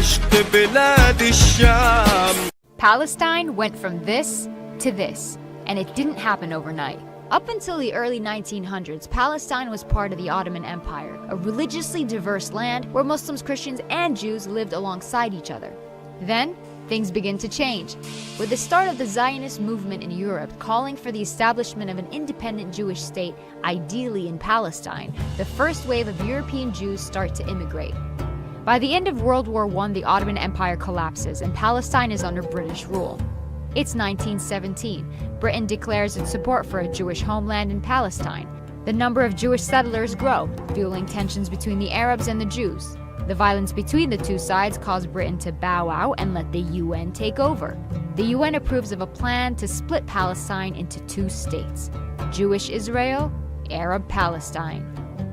عشق بلاد الشام. Palestine went from this to this, and it didn't happen overnight. Up until the early 1900s, Palestine was part of the Ottoman Empire, a religiously diverse land where Muslims, Christians, and Jews lived alongside each other. Then, things begin to change, with the start of the Zionist movement in Europe calling for the establishment of an independent Jewish state, ideally in Palestine. The first wave of European Jews start to immigrate. By the end of World War I, the Ottoman Empire collapses and Palestine is under British rule. It's 1917. Britain declares its support for a Jewish homeland in Palestine. The number of Jewish settlers grow, fueling tensions between the Arabs and the Jews. The violence between the two sides caused Britain to bow out and let the UN take over. The UN approves of a plan to split Palestine into two states: Jewish Israel, Arab Palestine.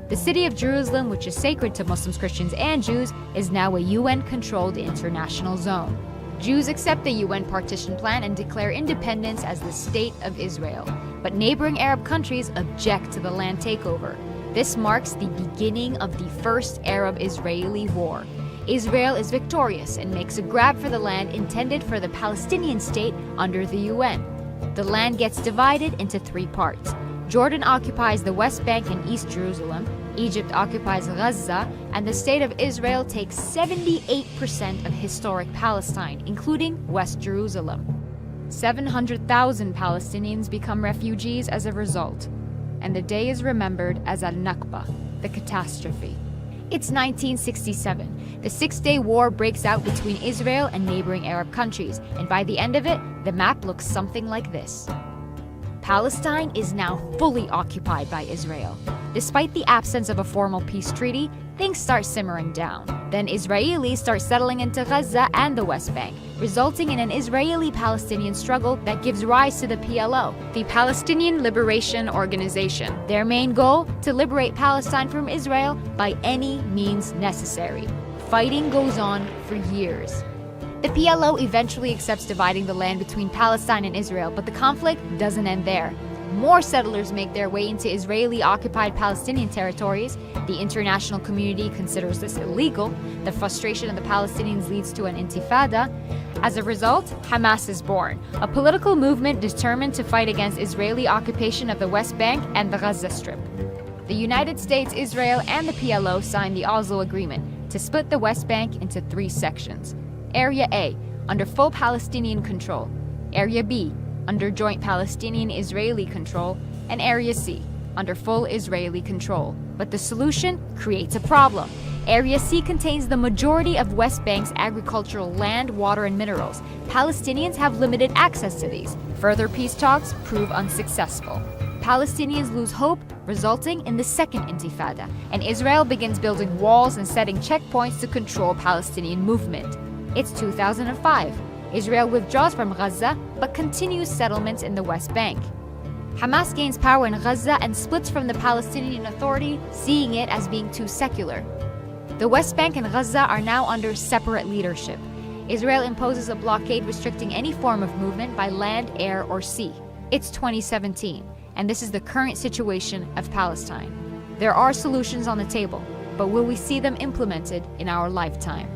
The city of Jerusalem, which is sacred to Muslims, Christians, and Jews, is now a UN-controlled international zone. Jews accept the UN partition plan and declare independence as the State of Israel, but neighboring Arab countries object to the land takeover. This marks the beginning of the First Arab-Israeli War. Israel is victorious and makes a grab for the land intended for the Palestinian state under the UN. The land gets divided into three parts. Jordan occupies the West Bank and East Jerusalem, Egypt occupies Gaza, and the State of Israel takes 78% of historic Palestine, including West Jerusalem. 700,000 Palestinians become refugees as a result, and the day is remembered as al-Nakba, the catastrophe. It's 1967. The Six-Day War breaks out between Israel and neighboring Arab countries, and by the end of it, the map looks something like this. Palestine is now fully occupied by Israel. Despite the absence of a formal peace treaty, things start simmering down. Then Israelis start settling into Gaza and the West Bank, resulting in an Israeli-Palestinian struggle that gives rise to the PLO, the Palestinian Liberation Organization. Their main goal? To liberate Palestine from Israel by any means necessary. Fighting goes on for years. The PLO eventually accepts dividing the land between Palestine and Israel, but the conflict doesn't end there. More settlers make their way into Israeli-occupied Palestinian territories. The international community considers this illegal. The frustration of the Palestinians leads to an intifada. As a result, Hamas is born, a political movement determined to fight against Israeli occupation of the West Bank and the Gaza Strip. The United States, Israel, and the PLO signed the Oslo Agreement to split the West Bank into three sections. Area A, under full Palestinian control. Area B, under joint Palestinian-Israeli control. And Area C, under full Israeli control. But the solution creates a problem. Area C contains the majority of West Bank's agricultural land, water, and minerals. Palestinians have limited access to these. Further peace talks prove unsuccessful. Palestinians lose hope, resulting in the Second Intifada, and Israel begins building walls and setting checkpoints to control Palestinian movement. It's 2005. Israel withdraws from Gaza, but continues settlements in the West Bank. Hamas gains power in Gaza and splits from the Palestinian Authority, seeing it as being too secular. The West Bank and Gaza are now under separate leadership. Israel imposes a blockade restricting any form of movement by land, air, or sea. It's 2017, and this is the current situation of Palestine. There are solutions on the table, but will we see them implemented in our lifetime?